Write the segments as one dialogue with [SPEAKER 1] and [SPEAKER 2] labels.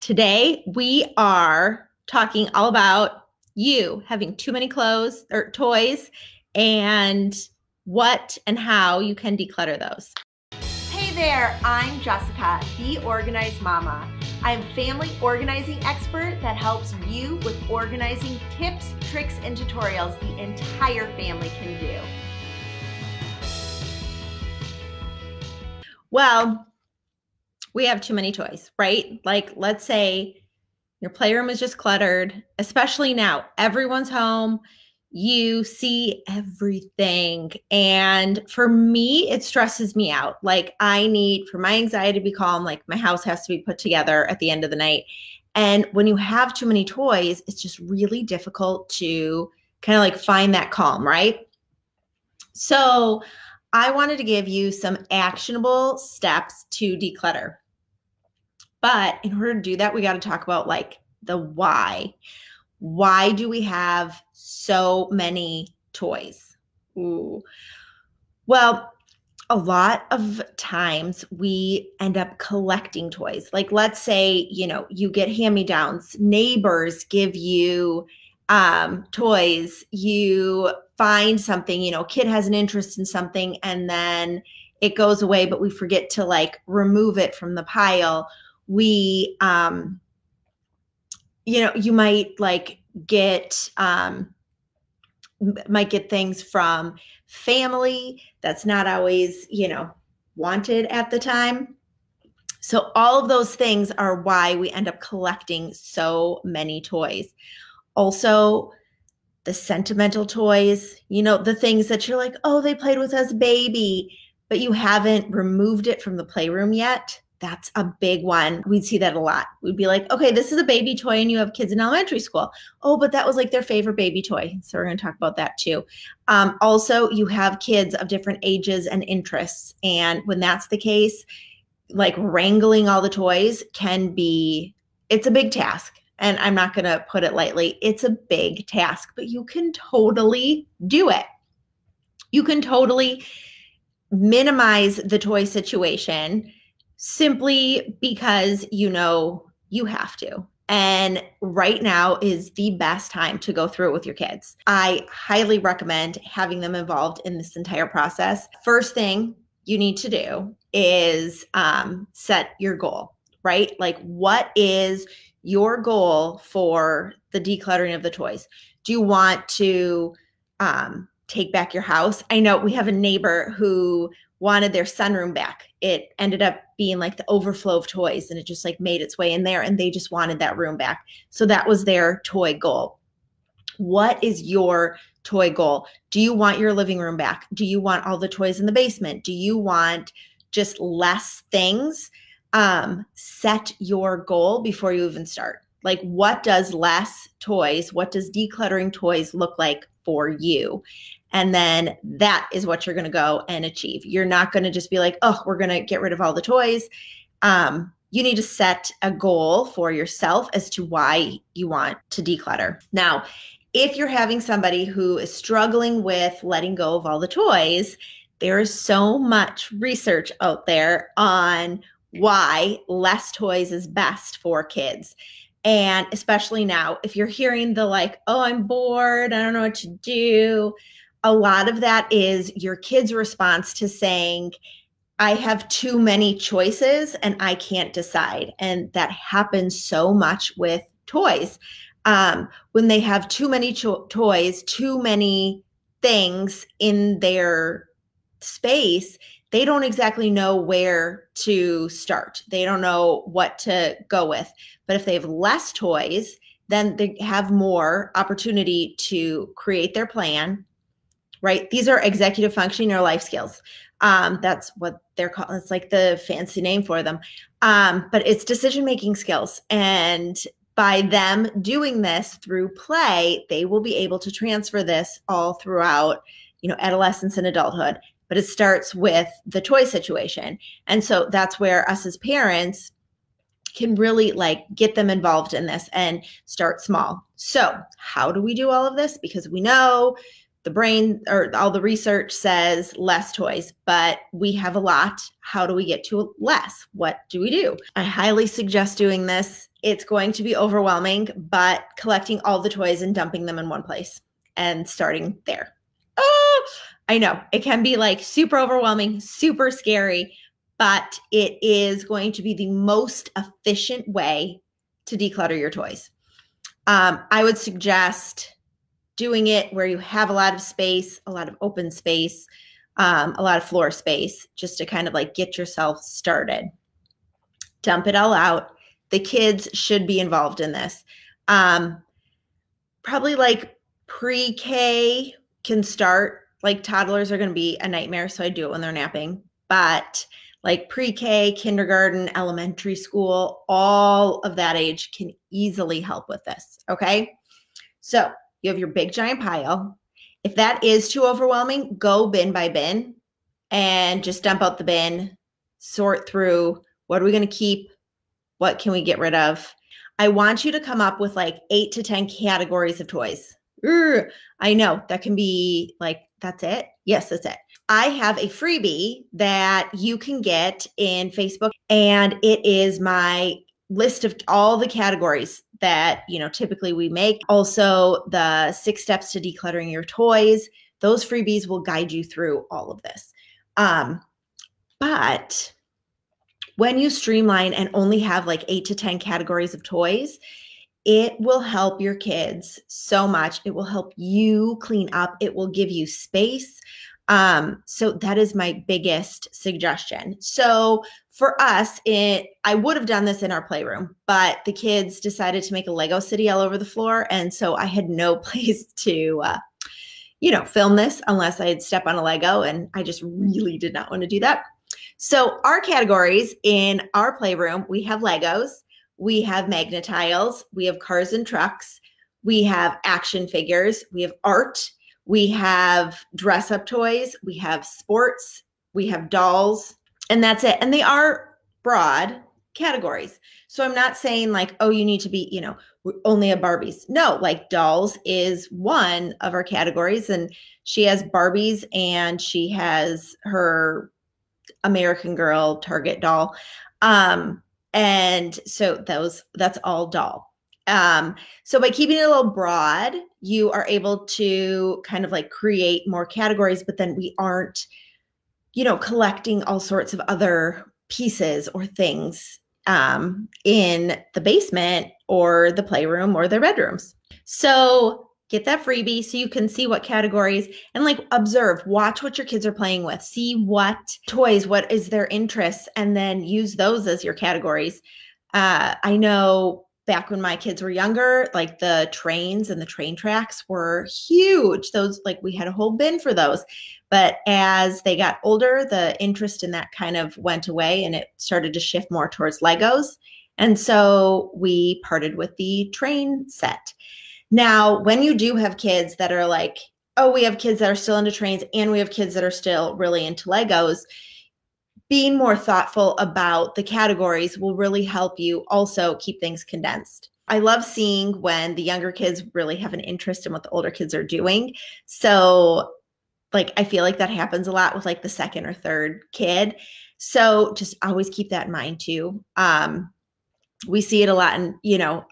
[SPEAKER 1] Today, we are talking all about you having too many clothes or toys and what and how you can declutter those.
[SPEAKER 2] Hey there, I'm Jessica, the Organized Mama. I'm a family organizing expert that helps you with organizing tips, tricks, and tutorials the entire family can do.
[SPEAKER 1] Well, we have too many toys, right? Like, let's say your playroom is just cluttered, especially now. Everyone's home. You see everything. And for me, it stresses me out. Like, I need, for my anxiety to be calm, like my house has to be put together at the end of the night. And when you have too many toys, it's just really difficult to kind of like find that calm, right? So I wanted to give you some actionable steps to declutter. But in order to do that, we got to talk about like the why. Why do we have so many toys? Ooh. Well, a lot of times we end up collecting toys. Like, let's say, you get hand-me-downs, neighbors give you toys, you find something, kid has an interest in something and then it goes away, but we forget to like remove it from the pile. We, you might like get, things from family that's not always, wanted at the time. So all of those things are why we end up collecting so many toys. Also, the sentimental toys, the things that you're like, oh, they played with as a baby, but you haven't removed it from the playroom yet. That's a big one. We'd see that a lot. We'd be like, okay, this is a baby toy and you have kids in elementary school. Oh, but that was like their favorite baby toy. So we're going to talk about that too. Also, you have kids of different ages and interests. And when that's the case, like wrangling all the toys it's a big task. And I'm not going to put it lightly. It's a big task, but you can totally do it. You can totally minimize the toy situation simply because you have to. And right now is the best time to go through it with your kids. I highly recommend having them involved in this entire process. First thing you need to do is set your goal, right? Like, what is your goal for the decluttering of the toys? Do you want to take back your house? I know we have a neighbor who wanted their sunroom back. It ended up being like the overflow of toys and it just like made its way in there and they just wanted that room back. So that was their toy goal. What is your toy goal? Do you want your living room back? Do you want all the toys in the basement? Do you want just less things? Set your goal before you even start. Like, what does less toys, what does decluttering toys look like for you? And then that is what you're going to go and achieve. You're not going to just be like, oh, we're going to get rid of all the toys. You need to set a goal for yourself as to why you want to declutter. Now, if you're having somebody who is struggling with letting go of all the toys, there is so much research out there on why less toys is best for kids. And especially now, if you're hearing the like, oh, I'm bored, I don't know what to do. A lot of that is your kid's response to saying, I have too many choices and I can't decide. And that happens so much with toys. When they have too many toys, too many things in their space, they don't exactly know where to start. They don't know what to go with. But if they have less toys, then they have more opportunity to create their plan, right? These are executive functioning or life skills. That's what they're called. It's like the fancy name for them. But it's decision-making skills. And by them doing this through play, they will be able to transfer this all throughout, adolescence and adulthood. But it starts with the toy situation. And so that's where us as parents can really like get them involved in this and start small. So how do we do all of this? Because we know the brain or all the research says less toys, but we have a lot. How do we get to less? What do we do? I highly suggest doing this it's going to be overwhelming, but collecting all the toys and dumping them in one place and starting there. Oh, I know it can be like super overwhelming, super scary, but it is going to be the most efficient way to declutter your toys. I would suggest doing it where you have a lot of space, a lot of open space, a lot of floor space, just to kind of like get yourself started. Dump it all out. The kids should be involved in this. Probably like pre-K can start. Like toddlers are going to be a nightmare, so I do it when they're napping. But like pre-K, kindergarten, elementary school, all of that age can easily help with this, okay? So you have your big giant pile. If that is too overwhelming, go bin by bin and just dump out the bin, sort through what are we going to keep, what can we get rid of. I want you to come up with like 8 to 10 categories of toys. I know that can be like, that's it. Yes, that's it. I have a freebie that you can get in Facebook, and it is my list of all the categories that, you know, typically we make. Also, the 6 steps to decluttering your toys. Those freebies will guide you through all of this. But when you streamline and only have like 8 to 10 categories of toys, it will help your kids so much. It will help you clean up. It will give you space. So that is my biggest suggestion. So for us, I would have done this in our playroom, but the kids decided to make a Lego city all over the floor. And so I had no place to, film this unless I'd step on a Lego. And I just really did not want to do that. So our categories in our playroom, we have Legos, we have Magnetiles, we have cars and trucks, we have action figures, we have art, we have dress up toys, we have sports, we have dolls, and that's it. And they are broad categories. So I'm not saying like, oh, you need to be, we only have Barbies. No, like dolls is one of our categories, and she has Barbies and she has her American Girl Target doll. And so that's all doll. So by keeping it a little broad, you are able to kind of like create more categories, but then we aren't, collecting all sorts of other pieces or things in the basement or the playroom or their bedrooms. So get that freebie so you can see what categories and like observe, watch what your kids are playing with, see what toys, what is their interests, and then use those as your categories. I know back when my kids were younger, like the trains and the train tracks were huge. Those, like we had a whole bin for those. But as they got older, the interest in that kind of went away and it started to shift more towards Legos. And so we parted with the train set. Now, when you do have kids that are like, oh, we have kids that are still into trains and we have kids that are still really into Legos, being more thoughtful about the categories will really help you also keep things condensed. I love seeing when the younger kids really have an interest in what the older kids are doing. So like, I feel like that happens a lot with like the second or third kid. So just always keep that in mind too. We see it a lot, and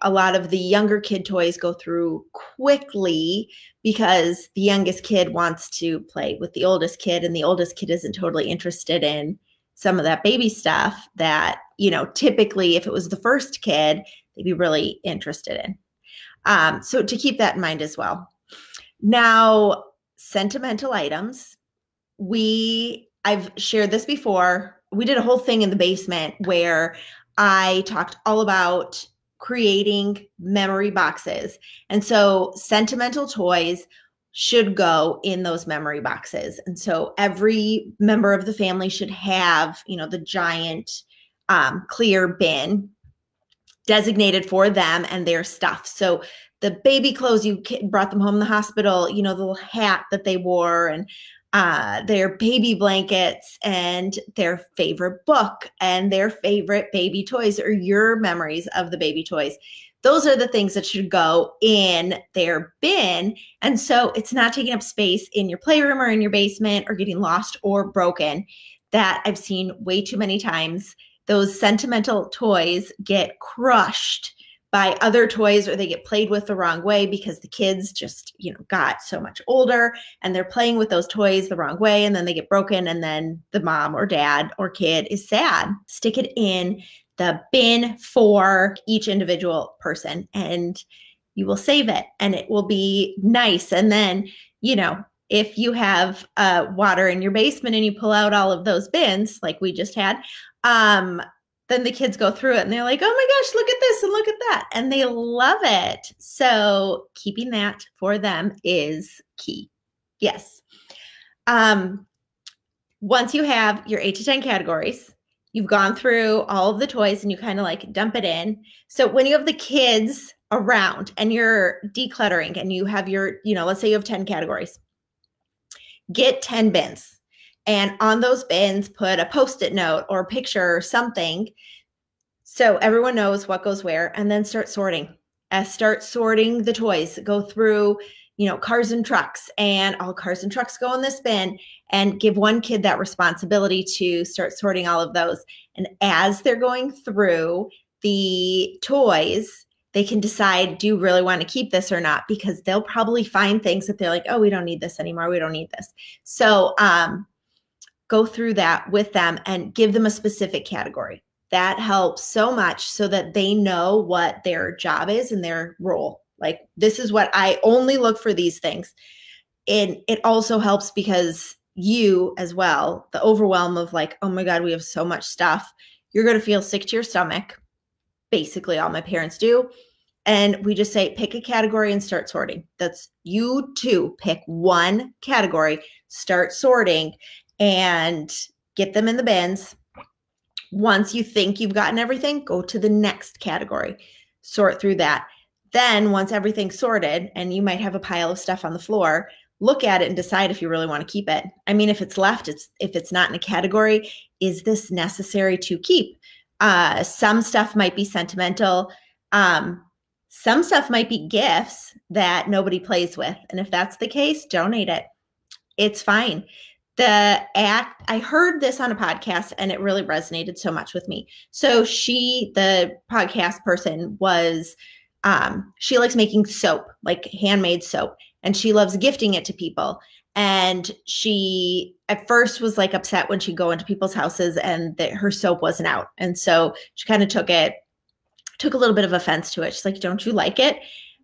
[SPEAKER 1] a lot of the younger kid toys go through quickly because the youngest kid wants to play with the oldest kid, and the oldest kid isn't totally interested in some of that baby stuff that, typically if it was the first kid, they'd be really interested in. So to keep that in mind as well. Now, sentimental items. I've shared this before. We did a whole thing in the basement where I talked all about creating memory boxes. And so sentimental toys should go in those memory boxes. And so every member of the family should have, the giant clear bin designated for them and their stuff. So the baby clothes, you brought them home from the hospital, the little hat that they wore, and their baby blankets and their favorite book and their favorite baby toys, or your memories of the baby toys. Those are the things that should go in their bin. And so it's not taking up space in your playroom or in your basement or getting lost or broken. That I've seen way too many times. Those sentimental toys get crushed buy other toys or they get played with the wrong way because the kids just, got so much older and they're playing with those toys the wrong way and then they get broken and then the mom or dad or kid is sad. Stick it in the bin for each individual person and you will save it and it will be nice. And then, if you have water in your basement and you pull out all of those bins like we just had, then the kids go through it and they're like, oh my gosh, look at this and look at that. And they love it. So keeping that for them is key. Yes. Once you have your 8 to 10 categories, you've gone through all of the toys and you kind of like dump it in. So when you have the kids around and you're decluttering and you have your, let's say you have 10 categories, get 10 bins. And on those bins, put a Post-it note or a picture or something so everyone knows what goes where, and then start sorting. Start sorting the toys. Go through, cars and trucks, and all cars and trucks go in this bin, and give one kid that responsibility to start sorting all of those. And as they're going through the toys, they can decide, do you really want to keep this or not? Because they'll probably find things that they're like, oh, we don't need this anymore. We don't need this. So, go through that with them and give them a specific category. That helps so much so that they know what their job is and their role. Like, this is what I only look for these things. And it also helps because you as well, the overwhelm of like, oh my God, we have so much stuff. You're going to feel sick to your stomach. Basically, all my parents do. And we just say, pick a category and start sorting. That's you too. Pick one category, start sorting, and get them in the bins. Once you think you've gotten everything, go to the next category, sort through that. Then once everything's sorted and you might have a pile of stuff on the floor, look at it and decide if you really want to keep it. I mean, if it's left, if it's not in a category, is this necessary to keep? Some stuff might be sentimental. Some stuff might be gifts that nobody plays with. And if that's the case, donate it. It's fine. I heard this on a podcast and it really resonated so much with me. So the podcast person she likes making soap, like handmade soap, and she loves gifting it to people. And she at first was like upset when she'd go into people's houses and that her soap wasn't out. And so she kind of took a little bit of offense to it. She's like, don't you like it?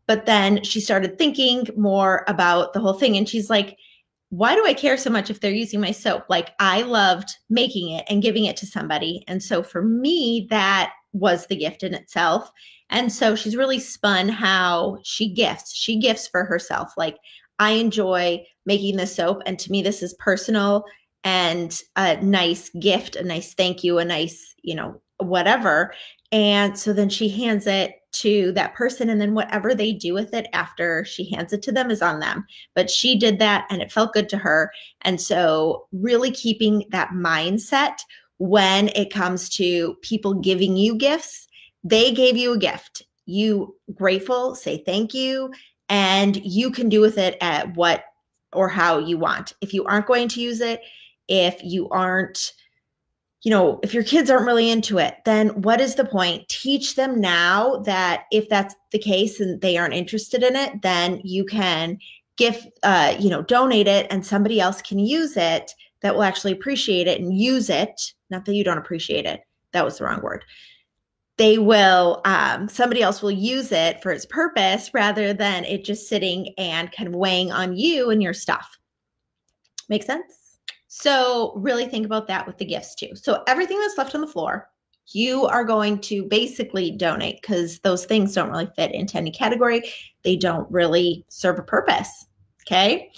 [SPEAKER 1] But then she started thinking more about the whole thing. And she's like, why do I care so much if they're using my soap? Like, I loved making it and giving it to somebody. And so for me, that was the gift in itself. And so she's really spun how she gifts. She gifts for herself. Like, I enjoy making this soap. And to me, this is personal and a nice gift, a nice thank you, a nice, whatever. And so then she hands it to that person, and then whatever they do with it after she hands it to them is on them. But she did that and it felt good to her. And so really keeping that mindset when it comes to people giving you gifts. They gave you a gift. You grateful, say thank you, and you can do with it at what or how you want. If you aren't going to use it, if you aren't, if your kids aren't really into it, then what is the point? Teach them now that if that's the case and they aren't interested in it, then you can donate it and somebody else can use it that will actually appreciate it and use it. Not that you don't appreciate it. That was the wrong word. Somebody else will use it for its purpose rather than it just sitting and kind of weighing on you and your stuff. Make sense? So really think about that with the gifts too. So everything that's left on the floor, you are going to basically donate because those things don't really fit into any category. They don't really serve a purpose. Okay.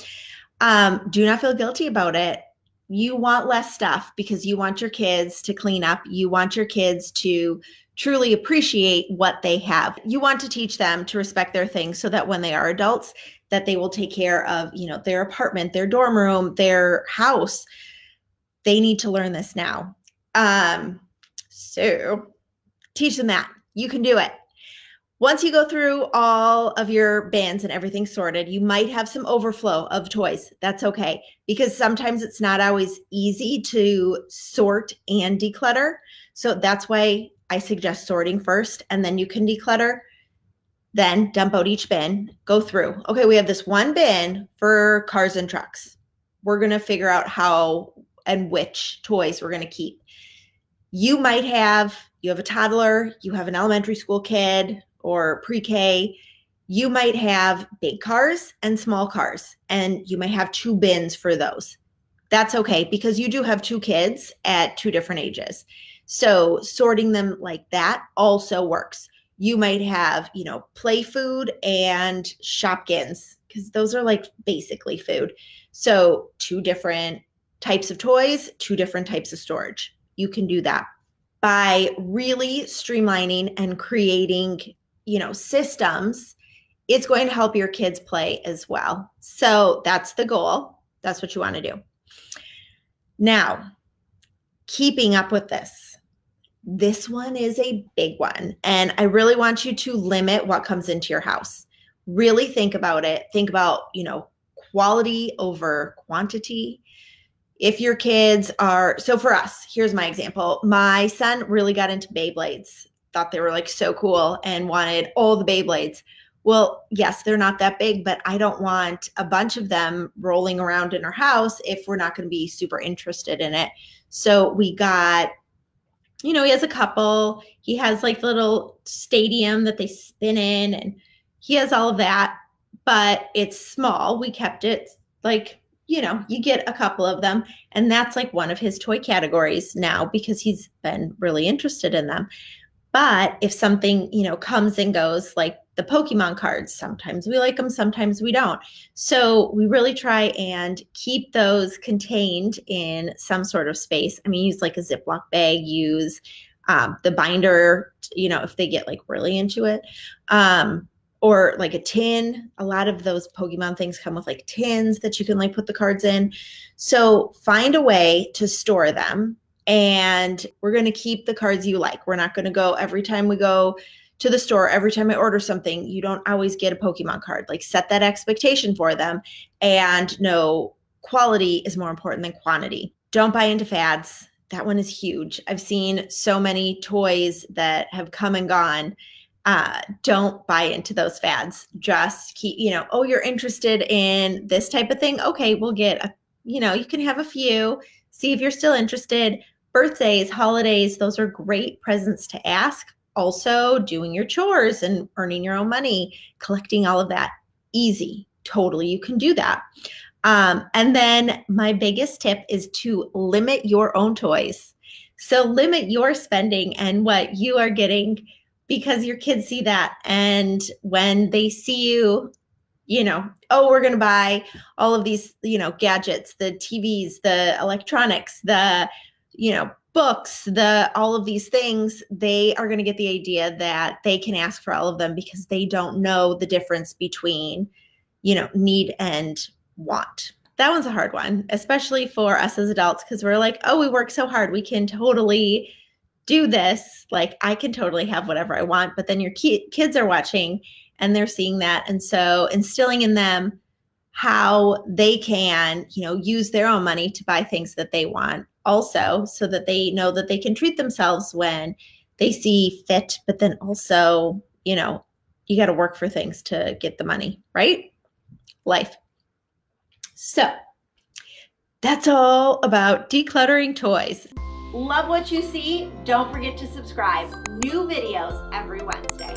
[SPEAKER 1] Do not feel guilty about it. You want less stuff because you want your kids to clean up. You want your kids to truly appreciate what they have. You want to teach them to respect their things so that when they are adults, that they will take care of, their apartment, their dorm room, their house. They need to learn this now. So teach them that. You can do it. Once you go through all of your bins and everything sorted, you might have some overflow of toys. That's okay, because sometimes it's not always easy to sort and declutter. So that's why I suggest sorting first, and then you can declutter. Then dump out each bin, go through. Okay, we have this one bin for cars and trucks. We're going to figure out how and which toys we're going to keep. You have a toddler, you have an elementary school kid or pre-K. You might have big cars and small cars, and you might have 2 bins for those. That's okay, because you do have 2 kids at 2 different ages. So sorting them like that also works. You might have, play food and Shopkins, because those are like basically food. So 2 different types of toys, 2 different types of storage. You can do that by really streamlining and creating, systems. It's going to help your kids play as well. So that's the goal. That's what you want to do. Now, keeping up with this. This one is a big one, and I really want you to limit what comes into your house. Really think about it. Think about, quality over quantity. If your kids so for us, here's my example. My son really got into Beyblades, thought they were like so cool and wanted all the Beyblades. Well, yes, they're not that big, but I don't want a bunch of them rolling around in our house if we're not going to be super interested in it. So we got, he has a couple. He has like the little stadium that they spin in, and he has all of that, but it's small. We kept it like, you get a couple of them, and that's like one of his toy categories now because he's been really interested in them. But if something, comes and goes, like the Pokemon cards, sometimes we like them, sometimes we don't. So we really try and keep those contained in some sort of space. I mean, use like a Ziploc bag, use the binder, if they get like really into it, or like a tin. A lot of those Pokemon things come with like tins that you can like put the cards in. So find a way to store them. And we're going to keep the cards you like. We're not going to go every time we go to the store, every time I order something, you don't always get a Pokemon card. Like set that expectation for them and know quality is more important than quantity. Don't buy into fads. That one is huge. I've seen so many toys that have come and gone. Don't buy into those fads. Just keep, you're interested in this type of thing. Okay, we'll get you can have a few, see if you're still interested. Birthdays, holidays, those are great presents to ask. Also, doing your chores and earning your own money, collecting all of that, easy. Totally, you can do that. And then my biggest tip is to limit your own toys. So limit your spending and what you are getting, because your kids see that. And when they see you, we're going to buy all of these, gadgets, the TVs, the electronics, the, books, all of these things, they are going to get the idea that they can ask for all of them because they don't know the difference between, need and want. That one's a hard one, especially for us as adults, because we're like, we work so hard. We can totally do this. Like I can totally have whatever I want, but then your kids are watching and they're seeing that. And so instilling in them how they can, use their own money to buy things that they want also, so that they know that they can treat themselves when they see fit, but then also, you got to work for things to get the money, right? Life. So that's all about decluttering toys.
[SPEAKER 2] Love what you see? Don't forget to subscribe. New videos every Wednesday.